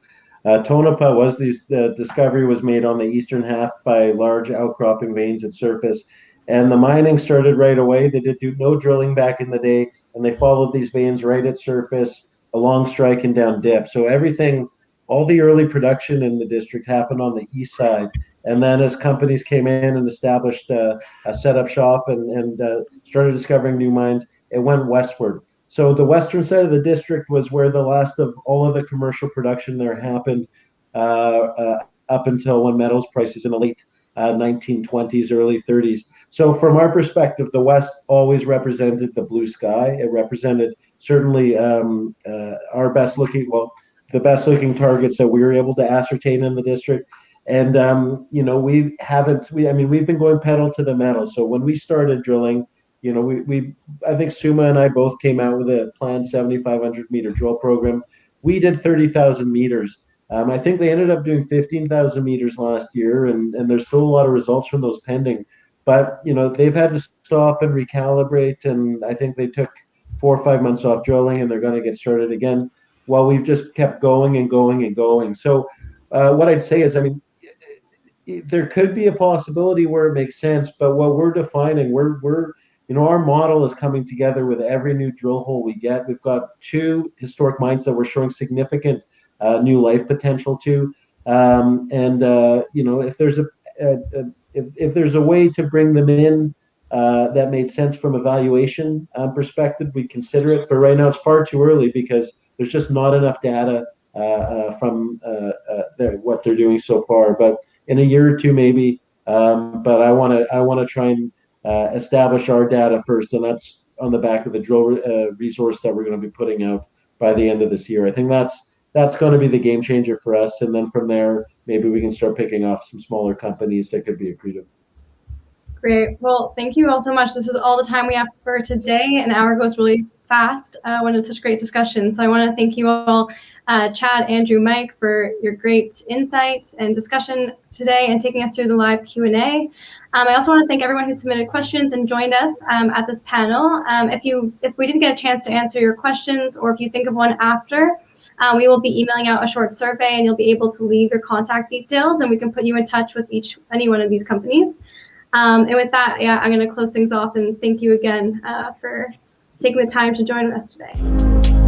Tonopah was the discovery was made on the eastern half by large outcropping veins at surface, and the mining started right away. They did do no drilling back in the day, and they followed these veins right at surface, along strike and down dip. So everything, all the early production in the district happened on the east side. And then as companies came in and established a setup shop and started discovering new mines, it went westward. So the western side of the district was where the last of all of the commercial production there happened up until when metals prices in the late 1920s, early 30s. So from our perspective, the west always represented the blue sky. It represented certainly our best looking, the best looking targets that we were able to ascertain in the district. And we've been going pedal to the metal. So when we started drilling, I think Summa and I both came out with a planned 7,500 meter drill program. We did 30,000 meters. I think they ended up doing 15,000 meters last year, and there's still a lot of results from those pending. But they've had to stop and recalibrate, and I think they took 4 or 5 months off drilling, and they're going to get started again. While we've just kept going and going and going. So what I'd say is, there could be a possibility where it makes sense, but what we're defining, our model is coming together with every new drill hole we get. We've got 2 historic mines that we're showing significant new life potential to, if there's a way to bring them in that made sense from a valuation perspective, we consider it. But right now it's far too early because there's just not enough data from what they're doing so far. But in a year or two, maybe. But I want to try and establish our data first, and that's on the back of the drill resource that we're going to be putting out by the end of this year. I think that's going to be the game changer for us, and then from there, maybe we can start picking off some smaller companies that could be accretive. Great. Well, thank you all so much. This is all the time we have for today. An hour goes really fast when it's such great discussion. So I want to thank you all, Chad, Andrew, Mike, for your great insights and discussion today and taking us through the live Q&A. I also want to thank everyone who submitted questions and joined us at this panel. If we didn't get a chance to answer your questions, or if you think of one after, we will be emailing out a short survey, and you'll be able to leave your contact details, and we can put you in touch with any one of these companies. And with that, yeah, I'm going to close things off and thank you again for taking the time to join us today.